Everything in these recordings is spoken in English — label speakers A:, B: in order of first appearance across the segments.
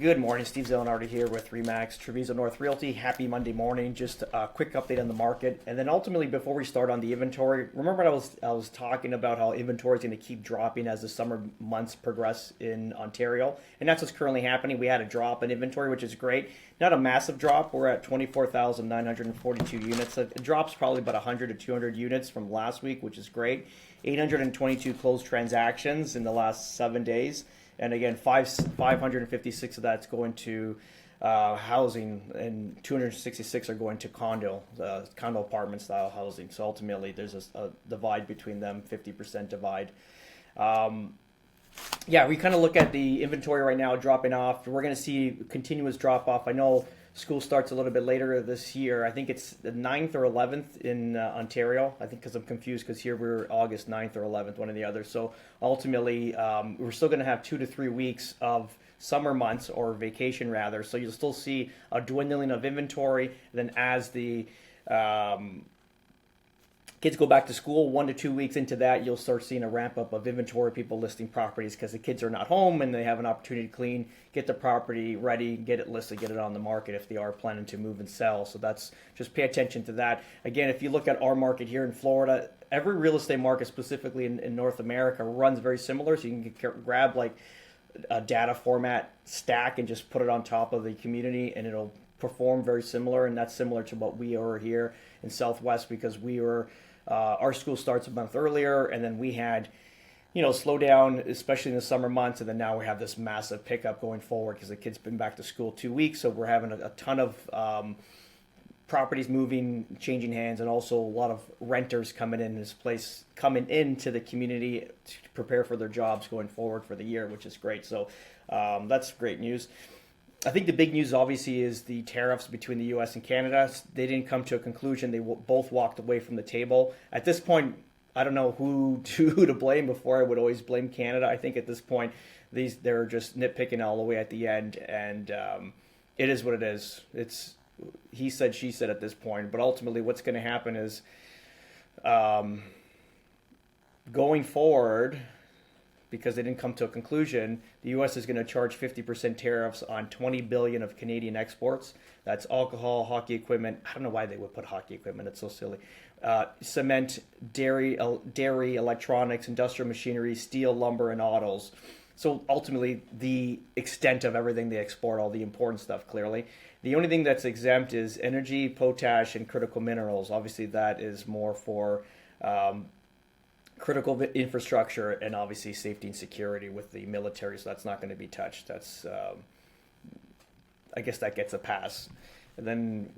A: Good morning, Steve Zelenardi here with Remax Treviso North Realty. Happy Monday morning. Just a quick update on the market, and then ultimately, before we start on the inventory, remember I was talking about how inventory is going to keep dropping as the summer months progress in Ontario, and that's what's currently happening. We had a drop in inventory, which is great. Not a massive drop. We're at 24,942 units. It drops probably about 100 to 200 units from last week, which is great. 822 closed transactions in the last 7 days. And again, 556 of that's going to housing, and 266 are going to condo apartment style housing. So ultimately, there's a divide between them, 50% divide. Yeah, we kind of look at the inventory right now dropping off. We're going to see continuous drop off. I know school starts a little bit later this year. I think it's the 9th or 11th in Ontario. I think because I'm confused because here we're August 9th or 11th, one or the other. So ultimately, we're still going to have 2 to 3 weeks of summer months, or vacation rather. So you'll still see a dwindling of inventory. Then as the kids go back to school, 1 to 2 weeks into that, you'll start seeing a ramp up of inventory, people listing properties because the kids are not home and they have an opportunity to clean, get the property ready, get it listed, get it on the market if they are planning to move and sell. So that's, just pay attention to that. Again, if you look at our market here in Florida, every real estate market specifically in North America runs very similar. So you can grab like a data format stack and just put it on top of the community and it'll perform very similar. And that's similar to what we are here in Southwest, because we were our school starts a month earlier, and then we had, slow down, especially in the summer months, and then now we have this massive pickup going forward because the kids been back to school 2 weeks, so we're having a ton of properties moving, changing hands, and also a lot of renters coming into the community to prepare for their jobs going forward for the year, which is great. So that's great news. I think the big news, obviously, is the tariffs between the U.S. and Canada. They didn't come to a conclusion. They both walked away from the table. At this point, I don't know who to blame. Before, I would always blame Canada. I think at this point, they're just nitpicking all the way at the end, and it is what it is. It's he said, she said at this point. But ultimately, what's going to happen is going forward, because they didn't come to a conclusion, the U.S. is going to charge 50% tariffs on $20 billion of Canadian exports. That's alcohol, hockey equipment. I don't know why they would put hockey equipment. It's so silly. Cement, dairy, electronics, industrial machinery, steel, lumber, and autos. So ultimately, the extent of everything they export, all the important stuff, clearly. The only thing that's exempt is energy, potash, and critical minerals. Obviously, that is more for critical infrastructure and obviously safety and security with the military, so that's not going to be touched. That's I guess that gets a pass. And then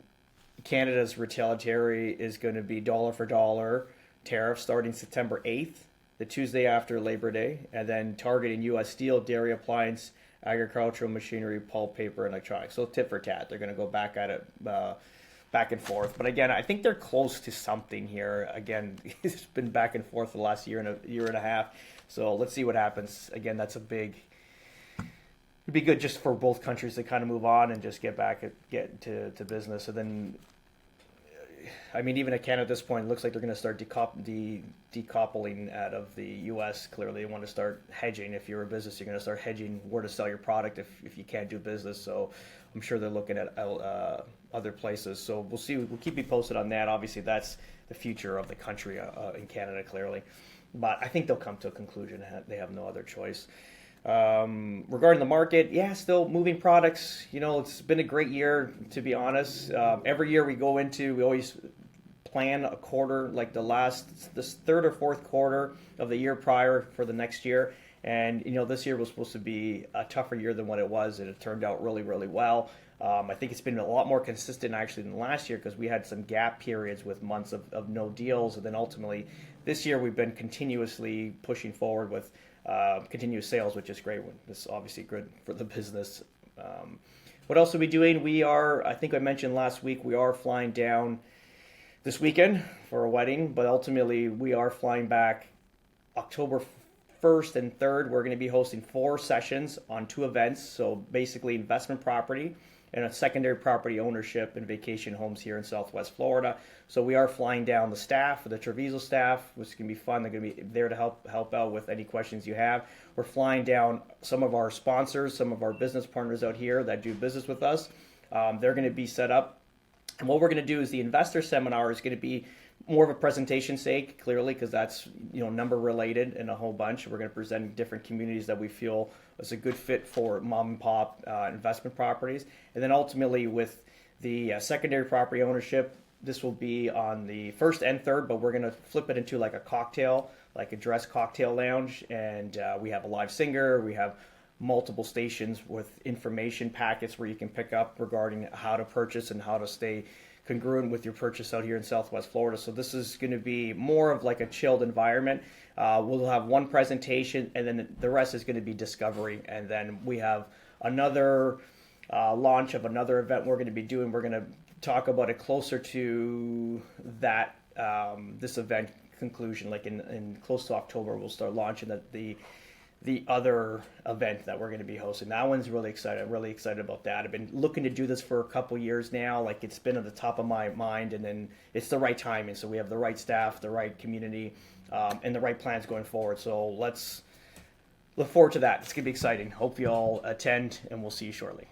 A: Canada's retaliatory is going to be dollar for dollar tariff starting September 8th, the Tuesday after Labor Day, and then targeting U.S. steel, dairy, appliance, agricultural machinery, pulp, paper, and electronics. So tit for tat, they're going to go back at it back and forth. But again, I think they're close to something here. Again, it's been back and forth for the last year and a half. So let's see what happens. Again, it'd be good just for both countries to kind of move on and just get to business. And then, I mean, even at Canada at this point, it looks like they're going to start decoupling out of the U.S. Clearly, they want to start hedging. If you're a business, you're going to start hedging where to sell your product if you can't do business. So I'm sure they're looking at other places. So we'll see. We'll keep you posted on that. Obviously, that's the future of the country in Canada, clearly. But I think they'll come to a conclusion. They have no other choice. Regarding the market, yeah, still moving products. It's been a great year, to be honest. Every year we always plan a quarter, like this third or fourth quarter of the year prior for the next year. And, this year was supposed to be a tougher year than what it was, and it turned out really, really well. I think it's been a lot more consistent, actually, than last year, because we had some gap periods with months of no deals. And then ultimately, this year, we've been continuously pushing forward with continuous sales, which is great. This is obviously good for the business. What else are we doing? I think I mentioned last week, we are flying down this weekend for a wedding, but ultimately, we are flying back October 1st and 3rd. We're going to be hosting 4 sessions on 2 events. So basically investment property, and a secondary property ownership and vacation homes here in Southwest Florida. So we are flying down the staff, the Treviso staff, which is going to be fun. They're going to be there to help out with any questions you have. We're flying down some of our sponsors, some of our business partners out here that do business with us. They're going to be set up. And what we're going to do is the investor seminar is going to be more of a presentation sake, clearly, because that's number related and a whole bunch. We're going to present different communities that we feel is a good fit for mom and pop investment properties. And then ultimately with the secondary property ownership, this will be on the first and third, but we're going to flip it into like a cocktail, like a dress cocktail lounge. And we have a live singer. We have multiple stations with information packets where you can pick up regarding how to purchase and how to stay congruent with your purchase out here in Southwest Florida. So this is going to be more of like a chilled environment. We'll have one presentation, and then the rest is going to be discovery. And then we have another launch of another event we're going to be doing. We're going to talk about it closer to that this event conclusion, like in close to October. We'll start launching the other event that we're going to be hosting. That one's really excited. I'm really excited about that. I've been looking to do this for a couple years now. Like, it's been at the top of my mind, and then it's the right timing. So we have the right staff, the right community, and the right plans going forward. So let's look forward to that. It's going to be exciting. Hope you all attend, and we'll see you shortly.